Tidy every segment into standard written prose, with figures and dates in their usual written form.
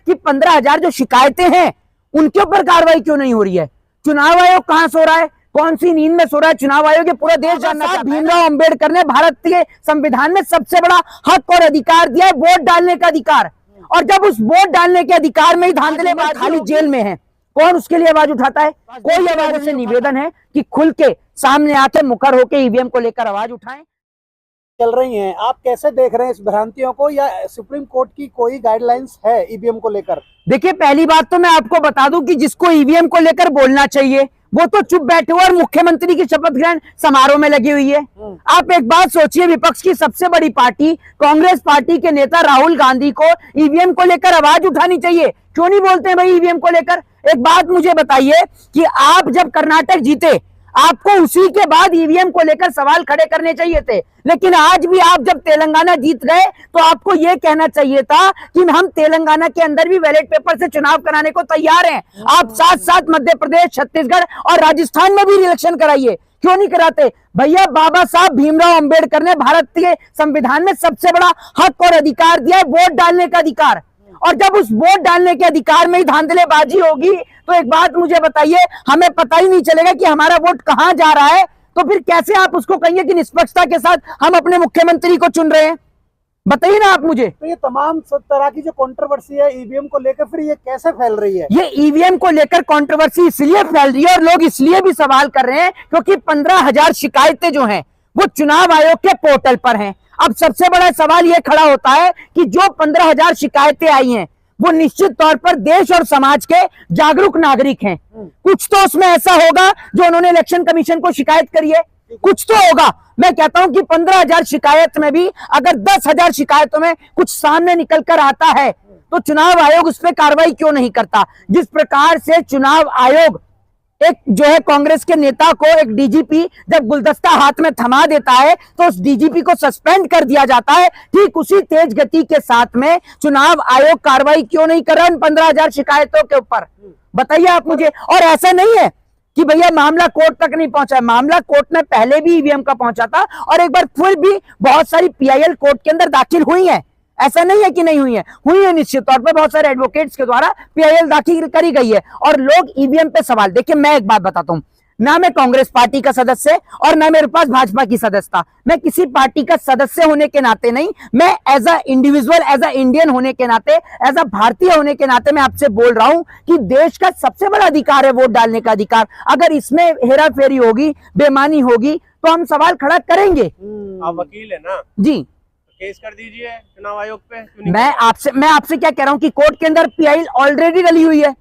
कि 15,000 जो शिकायतें हैं उनके ऊपर कार्रवाई क्यों नहीं हो रही है। चुनाव आयोग कहां सो रहा है, कौन सी नींद में सो रहा है चुनाव आयोग, ये पूरा देश जानना चाहता है। भीमराव अंबेडकर ने भारत के संविधान में सबसे बड़ा हक और अधिकार दिया है, वोट डालने का अधिकार, और जब उस वोट डालने के अधिकार में ही धांधलेबाज खाली जेल में है, कौन उसके लिए आवाज उठाता है? कोई आवाज से निवेदन है कि खुल के सामने आके मुखर होकर ईवीएम को लेकर आवाज उठाएं। चल रही हैं, आप कैसे देख रहे हैं इस भ्रांतियों को, या सुप्रीम कोर्ट की कोई गाइडलाइंस है ईवीएम को लेकर? देखिए, पहली बात तो मैं आपको बता दूं कि जिसको ईवीएम को लेकर बोलना चाहिए वो तो चुप बैठे हुए और मुख्यमंत्री की शपथ ग्रहण समारोह में लगी हुई है। आप एक बात सोचिए, विपक्ष की सबसे बड़ी पार्टी कांग्रेस पार्टी के नेता राहुल गांधी को ईवीएम को लेकर आवाज उठानी चाहिए, क्यों नहीं बोलते हैं भाई ईवीएम को लेकर? एक बात मुझे बताइए कि आप जब कर्नाटक जीते, आपको उसी के बाद ईवीएम को लेकर सवाल खड़े करने चाहिए थे, लेकिन आज भी आप जब तेलंगाना जीत गए तो आपको यह कहना चाहिए था कि हम तेलंगाना के अंदर भी बैलेट पेपर से चुनाव कराने को तैयार हैं। आप साथ साथ मध्य प्रदेश, छत्तीसगढ़ और राजस्थान में भी इलेक्शन कराइए, क्यों नहीं कराते भैया? बाबा साहब भीमराव अंबेडकर ने भारत के संविधान में सबसे बड़ा हक और अधिकार दिया है, वोट डालने का अधिकार, और जब उस वोट डालने के अधिकार में ही धांधलेबाजी होगी तो एक बात मुझे बताइए, हमें पता ही नहीं चलेगा कि हमारा वोट कहां जा रहा है, तो फिर कैसे आप उसको कहिए कि निष्पक्षता के साथ हम अपने मुख्यमंत्री को चुन रहे हैं? बताइए ना आप मुझे। तो ये तमाम तरह की जो कंट्रोवर्सी है ईवीएम को लेकर, फिर ये कैसे फैल रही है? ये ईवीएम को लेकर कंट्रोवर्सी इसलिए फैल रही है और लोग इसलिए भी सवाल कर रहे हैं क्योंकि 15,000 शिकायतें जो हैं वो चुनाव आयोग के पोर्टल पर हैं। अब सबसे बड़ा सवाल यह खड़ा होता है कि जो 15,000 शिकायतें आई हैं वो निश्चित तौर पर देश और समाज के जागरूक नागरिक हैं। कुछ तो उसमें ऐसा होगा जो उन्होंने इलेक्शन कमीशन को शिकायत करी है, कुछ तो होगा। मैं कहता हूं कि 15,000 शिकायत में भी अगर 10,000 शिकायतों में कुछ सामने निकल कर आता है तो चुनाव आयोग उस पर कार्रवाई क्यों नहीं करता? जिस प्रकार से चुनाव आयोग एक जो है कांग्रेस के नेता को एक डीजीपी जब गुलदस्ता हाथ में थमा देता है तो उस डीजीपी को सस्पेंड कर दिया जाता है, ठीक उसी तेज गति के साथ में चुनाव आयोग कार्रवाई क्यों नहीं कर रहा उन 15,000 शिकायतों के ऊपर? बताइए आप मुझे। और ऐसा नहीं है कि भैया मामला कोर्ट तक नहीं पहुंचा है, मामला कोर्ट में पहले भी ईवीएम का पहुंचा था और एक बार फिर भी बहुत सारी पीआईएल कोर्ट के अंदर दाखिल हुई है, ऐसा नहीं है कि नहीं हुई है निश्चित तौर पर बहुत सारे एडवोकेट्स के द्वारा पीआईएल दाखिल करी गई है और लोग ईवीएम पे सवाल। देखिए, मैं एक बात बताता हूं, ना मैं कांग्रेस पार्टी का सदस्य और ना मेरे पास भाजपा की सदस्यता, मैं किसी पार्टी का सदस्य होने के नाते नहीं, मैं as a individual, as a Indian होने के नाते, एज अ भारतीय होने के नाते मैं आपसे बोल रहा हूं कि देश का सबसे बड़ा अधिकार है वोट डालने का अधिकार। अगर इसमें हेरा फेरी होगी, बेईमानी होगी तो हम सवाल खड़ा करेंगे। आप वकील है ना जी, केस कर दीजिए चुनाव आयोग पे। मैं आपसे क्या कह रहा हूं कि कोर्ट के अंदर पीआईएल ऑलरेडी डली हुई है,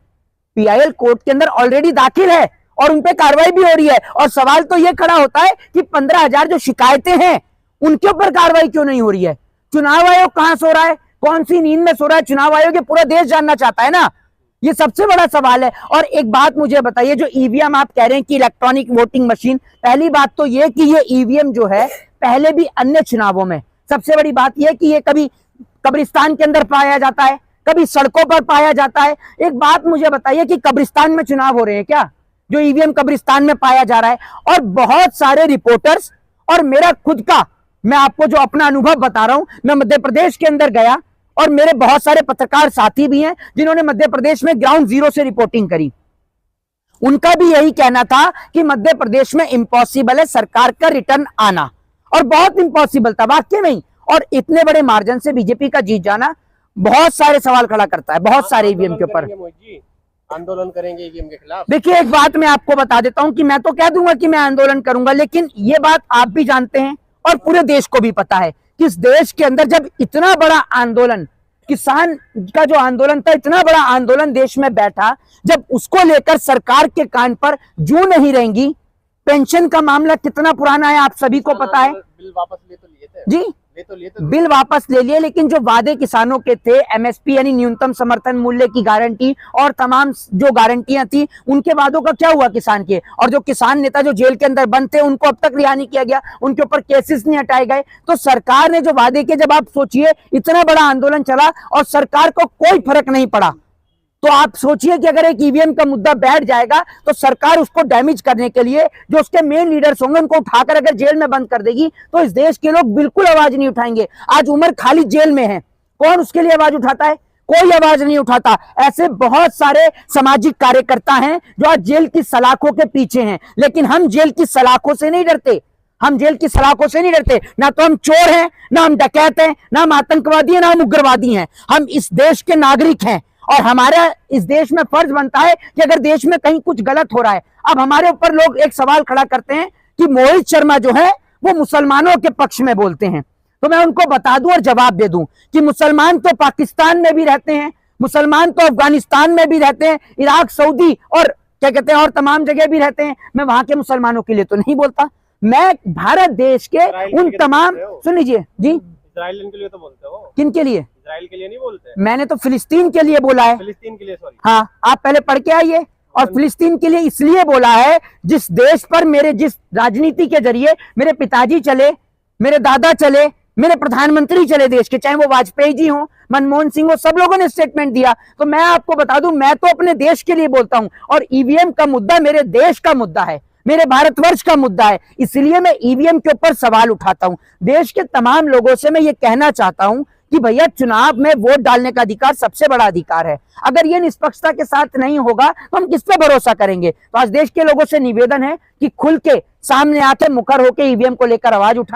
पीआईएल कोर्ट के अंदर ऑलरेडी दाखिल है और उन पे कार्रवाई भी हो रही है। और सवाल तो यह खड़ा होता है कि 15,000 जो शिकायतें हैं उनके ऊपर कार्रवाई क्यों नहीं हो रही है? चुनाव आयोग कहां सो रहा है, कौन सी नींद में सो रहा है चुनाव आयोग? ये पूरा देश जानना चाहता है ना, ये सबसे बड़ा सवाल है। और एक बात मुझे बताइए, जो ईवीएम आप कह रहे हैं कि इलेक्ट्रॉनिक वोटिंग मशीन, पहली बात तो यह कि ये ईवीएम जो है पहले भी अन्य चुनावों में, सबसे बड़ी बात यह कि ये कभी कब्रिस्तान के अंदर पाया जाता है, कभी सड़कों पर पाया जाता है। एक बात मुझे बताइए कि कब्रिस्तान में चुनाव हो रहे हैं क्या, जो ईवीएम कब्रिस्तान में पाया जा रहा है? और बहुत सारे रिपोर्टर्स और मेरा खुद का, मैं आपको जो अपना अनुभव बता रहा हूं, मैं मध्य प्रदेश के अंदर गया और मेरे बहुत सारे पत्रकार साथी भी हैं जिन्होंने मध्य प्रदेश में ग्राउंड जीरो से रिपोर्टिंग करी। उनका भी यही कहना था कि मध्य प्रदेश में इम्पॉसिबल है सरकार का रिटर्न आना, और बहुत इम्पॉसिबल था वाकई में। और इतने बड़े मार्जिन से बीजेपी का जीत जाना बहुत सारे सवाल खड़ा करता है, बहुत सारे ईवीएम के ऊपर। आंदोलन करेंगे ईवीएम के खिलाफ। देखिए, एक बात मैं आपको बता देता हूं कि मैं तो कह दूंगा कि मैं आंदोलन करूंगा, लेकिन ये बात आप भी जानते हैं और पूरे देश को भी पता है कि इस देश के अंदर जब इतना बड़ा आंदोलन, किसान का जो आंदोलन था, इतना बड़ा आंदोलन देश में बैठा, जब उसको लेकर सरकार के कान पर जू नहीं रहेंगी। पेंशन का मामला कितना पुराना है आप सभी को पता है। बिल वापस ले तो लिए थे जी, बिल वापस ले लिए, लेकिन जो वादे किसानों के थे, एमएसपी यानी न्यूनतम समर्थन मूल्य की गारंटी और तमाम जो गारंटियां थी, उनके वादों का क्या हुआ किसान के? और जो किसान नेता जो जेल के अंदर बंद थे उनको अब तक रिहा नहीं किया गया, उनके ऊपर केसेस नहीं हटाए गए। तो सरकार ने जो वादे किए, जब आप सोचिए इतना बड़ा आंदोलन चला और सरकार को कोई फर्क नहीं पड़ा, तो आप सोचिए कि अगर एक ईवीएम का मुद्दा बैठ जाएगा तो सरकार उसको डैमेज करने के लिए जो उसके मेन लीडर्स होंगे उनको उठाकर अगर जेल में बंद कर देगी तो इस देश के लोग बिल्कुल आवाज नहीं उठाएंगे। आज उमर खालिद जेल में है, कौन उसके लिए आवाज उठाता है? कोई आवाज नहीं उठाता। ऐसे बहुत सारे सामाजिक कार्यकर्ता हैं जो आज जेल की सलाखों के पीछे हैं, लेकिन हम जेल की सलाखों से नहीं डरते। हम जेल की सलाखों से नहीं डरते। ना तो हम चोर हैं, ना हम डकैत हैं, ना हम आतंकवादी हैं, ना हम उग्रवादी हैं। हम इस देश के नागरिक हैं और हमारा इस देश में फर्ज बनता है कि अगर देश में कहीं कुछ गलत हो रहा है। अब हमारे ऊपर लोग एक सवाल खड़ा करते हैं कि मोहित शर्मा जो है वो मुसलमानों के पक्ष में बोलते हैं, तो मैं उनको बता दूं और जवाब दे दूं कि मुसलमान तो पाकिस्तान में भी रहते हैं, मुसलमान तो अफगानिस्तान में भी रहते हैं, इराक, सऊदी और क्या कहते हैं और तमाम जगह भी रहते हैं। मैं वहां के मुसलमानों के लिए तो नहीं बोलता। मैं भारत देश के उन तमाम, सुन लीजिए जी, इजराइल के लिए तो बोलते हो। किन के लिए? इजराइल के लिए नहीं बोलते। मैंने तो फिलिस्तीन के लिए बोला है। फिलिस्तीन के लिए, सॉरी। हाँ, आप पहले पढ़ के आइए। और फिलिस्तीन के लिए इसलिए बोला है जिस देश पर मेरे, जिस राजनीति के जरिए मेरे पिताजी चले, मेरे दादा चले, मेरे प्रधानमंत्री चले देश के, चाहे वो वाजपेयी जी हो, मनमोहन सिंह हो, सब लोगों ने स्टेटमेंट दिया। तो मैं आपको बता दूं, मैं तो अपने देश के लिए बोलता हूं और ईवीएम का मुद्दा मेरे देश का मुद्दा है, मेरे भारतवर्ष का मुद्दा है, इसलिए मैं ईवीएम के ऊपर सवाल उठाता हूं। देश के तमाम लोगों से मैं ये कहना चाहता हूं कि भैया चुनाव में वोट डालने का अधिकार सबसे बड़ा अधिकार है। अगर ये निष्पक्षता के साथ नहीं होगा तो हम किस पे भरोसा करेंगे? तो आज देश के लोगों से निवेदन है कि खुल के सामने आके मुखर होके ईवीएम को लेकर आवाज उठा